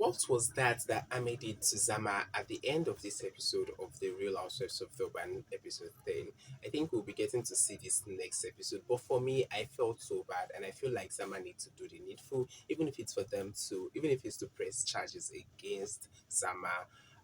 what was that Amiegh did to Zama at the end of this episode of the Real Housewives of Durban episode 10? I think we'll be getting to see this next episode. But for me, I felt so bad, and I feel like Zama needs to do the needful, even if it's for them to, even if it's to press charges against Zama.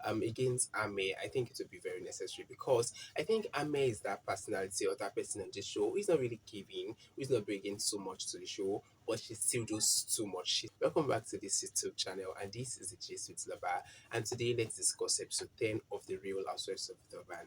Against Amiegh, I think it would be very necessary because I think Amiegh is that personality or that person on the show who is not really giving, who is not bringing so much to the show, but she still does too much. Welcome back to this YouTube channel, and this is the Gist with Laba. And today, let's discuss episode 10 of the Real Housewives of Durban.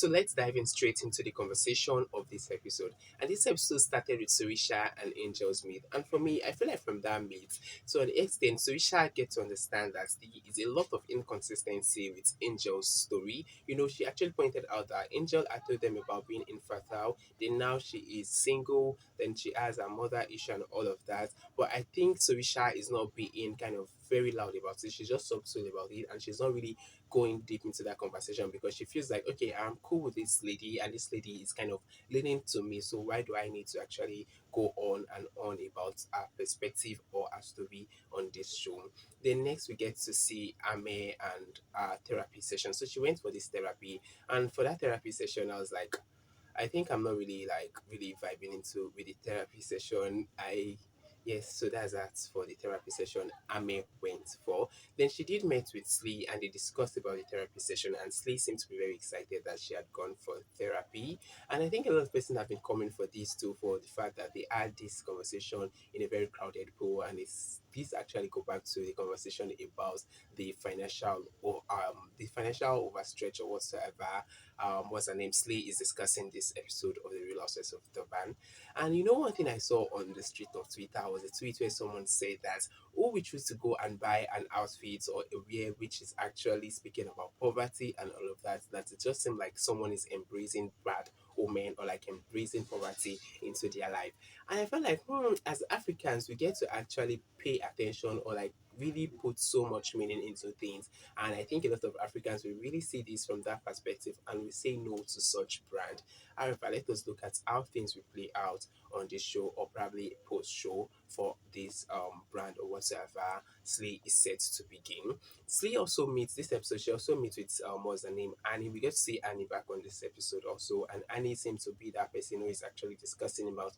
Let's dive in straight into the conversation of this episode. And this episode started with Sorisha and Angel's meet. And for me, I feel like from that meet, so at the extent, Sorisha get to understand that there is a lot of inconsistency with Angel's story. You know, she actually pointed out that Angel had told them about being infertile, then now she is single, then she has a mother issue and all of that. But I think Sorisha is not being kind of very loud about it. She's just subtle about it, and she's not really going deep into that conversation because she feels like, okay, I'm cool with this lady, and this lady is kind of leaning to me. So why do I need to actually go on and on about our perspective or our story on this show? Then next we get to see Amiegh and therapy session. So she went for this therapy, and for that therapy session, I was like, I think I'm not really like really vibing into with the therapy session. I Yes, so that's that for the therapy session Amiegh went for. Then she did meet with Slee and they discussed about the therapy session, and Slee seemed to be very excited that she had gone for therapy. And I think a lot of people have been coming for this too, for the fact that they had this conversation in a very crowded pool, and it's this actually go back to the conversation about the financial overstretch or whatsoever. What's her name? Slee is discussing this episode of the Real Housewives of Durban. And you know, one thing I saw on the street of Twitter was a tweet where someone said that, oh, we choose to go and buy an outfit or a wear which is actually speaking about poverty and all of that, that it just seemed like someone is embracing bad women or like embracing poverty into their life. And I felt like, as Africans, we get to actually pay attention or like really put so much meaning into things. And I think a lot of Africans will really see this from that perspective and we say no to such brand. However, let us look at how things will play out on this show or probably post show for this brand or whatsoever Slee is set to begin. Slee also meets this episode, she also meets with what's her name, Annie. We get to see Annie back on this episode also, and Annie seems to be that person who is actually discussing about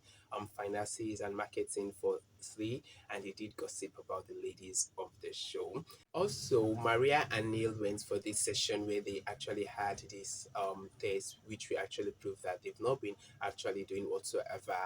finances and marketing for Slee, and they did gossip about the ladies of the show. Also, Maria and Neil went for this session where they actually had this test, which we actually proved that they've not been actually doing whatsoever.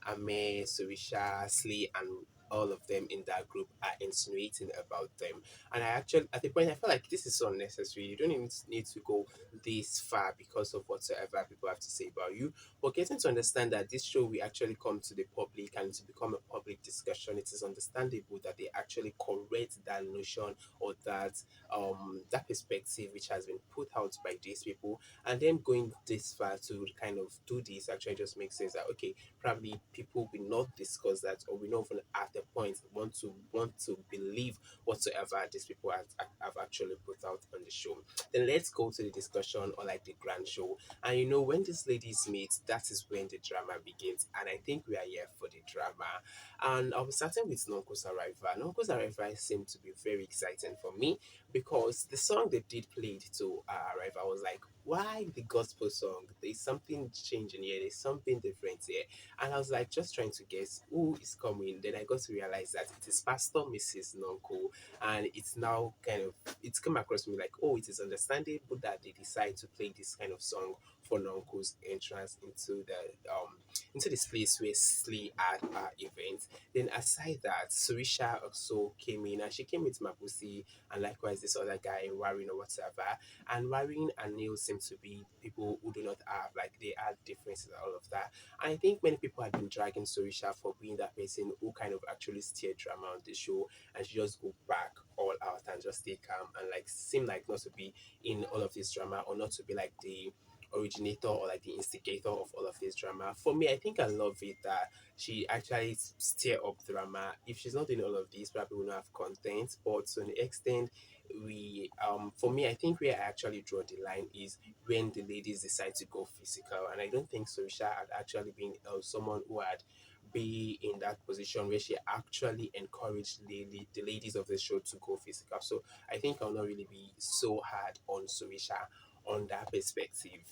Amiegh, Sorisha, Slee, and all of them in that group are insinuating about them. And I actually, at the point, I felt like this is so unnecessary. You don't even need to go this far because of whatsoever people have to say about you. But getting to understand that this show will actually come to the public and to become a public discussion, it is understandable that they actually correct that notion or that perspective which has been put out by these people, and then going this far to kind of do this actually just makes sense that okay, probably people will not discuss that or will not even at the point want to believe whatsoever these people have actually put out on the show. Then let's go to the discussion or like the grand show. And you know, when these ladies meet, that is when the drama begins, and I think we are here for the drama. And I'll be starting with Nonku's arrival. Nonku's arrival seemed to be very exciting for me because the song they did played to arrival was like, why the gospel song? There's something changing here, there's something different here. And I was like, just trying to guess who is coming. Then I got to realize that it is Pastor Mrs. Nonku. And it's now kind of, it's come across me like, oh, it is understandable that they decide to play this kind of song for Nonku's entrance into this place where Slee had her event. Then aside that, Sorisha also came in and she came with Mabusi and likewise this other guy, Warren or whatever. And Warren and Neil seem to be people who do not have, like, they had differences and all of that. And I think many people had been dragging Sorisha for being that person who kind of actually steered drama on the show, and she just go back all out and just stay calm and like seem like not to be in all of this drama or not to be like the originator or like the instigator of all of this drama. For me, I think I love it that she actually stir up drama. If she's not doing all of these, probably will not have content. But to an extent, we for me, I think where I actually draw the line is when the ladies decide to go physical, and I don't think Sorisha had actually been someone who had be in that position where she actually encouraged the ladies of the show to go physical. So I think I'll not really be so hard on Sorisha on that perspective.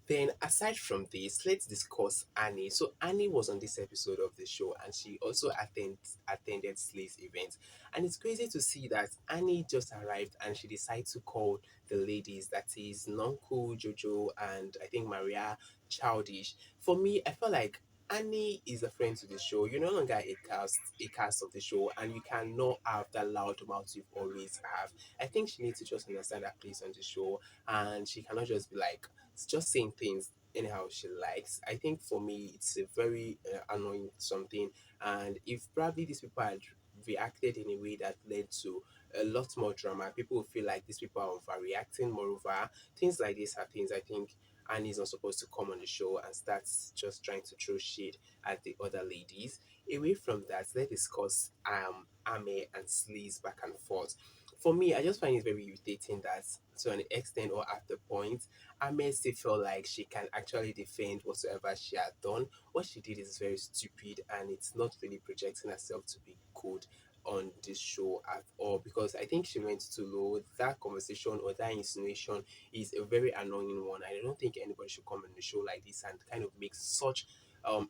Then, aside from this, let's discuss Annie. So, Annie was on this episode of the show and she also attended Slay's event. And it's crazy to see that Annie just arrived and she decided to call the ladies, that is Nonku, Jojo, and I think Maria, childish. For me, I feel like Annie is a friend to the show. You're no longer a cast of the show, and you cannot have that loud mouth you've always have. I think she needs to just understand her place on the show, and she cannot just be like just saying things anyhow she likes. I think for me, it's a very annoying something. And if probably these people had reacted in a way that led to a lot more drama, people will feel like these people are overreacting. Moreover, things like this are things I think Annie's not supposed to come on the show and start just trying to throw shade at the other ladies. Away from that, let's discuss Ame and Sleaze back and forth. For me, I just find it very irritating that to an extent or at the point Ahmed still felt like she can actually defend whatsoever she had done. What she did is very stupid and it's not really projecting herself to be good on this show at all, because I think she went too low. That conversation or that insinuation is a very annoying one. I don't think anybody should come on the show like this and kind of make such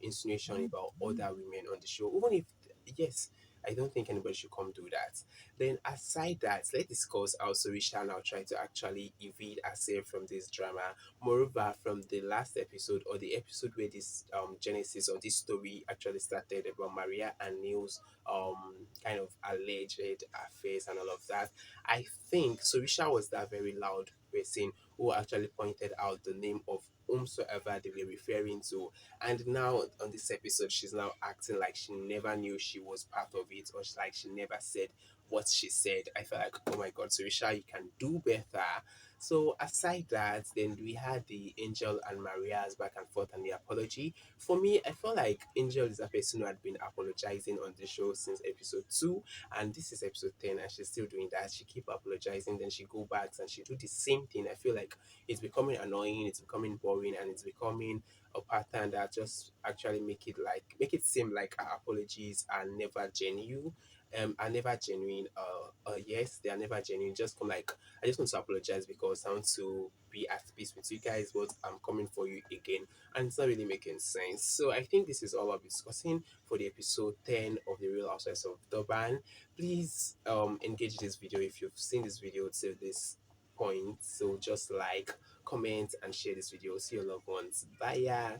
insinuation about other women on the show. Even if yes, I don't think anybody should come do that. Then aside that, let's discuss how Sorisha now try to actually evade herself from this drama. Moreover, from the last episode or the episode where this genesis or this story actually started about Maria and Neil's kind of alleged affairs and all of that, I think Sorisha was that very loud person who actually pointed out the name of whomsoever they were referring to. And now on this episode, she's now acting like she never knew she was part of it, or like she never said what she said. I felt like, oh my god, Sorisha, you can do better. So aside that, then we had the Angel and Maria's back and forth and the apology. For me, I felt like Angel is a person who had been apologizing on the show since episode 2, and this is episode 10, and she's still doing that. She keep apologizing, then she go back and she do the same thing. I feel like it's becoming annoying, it's becoming boring, and it's becoming a pattern that just actually make it seem like her apologies are never genuine. Are never genuine. Yes, they are never genuine. Just come like, I just want to apologize because I want to be at peace with you guys, but I'm coming for you again, and it's not really making sense. So I think this is all I'll be discussing for the episode 10 of the Real Housewives of Durban. Please engage this video if you've seen this video to this point. So just like, comment, and share this video. See your loved ones. Bye. Yeah.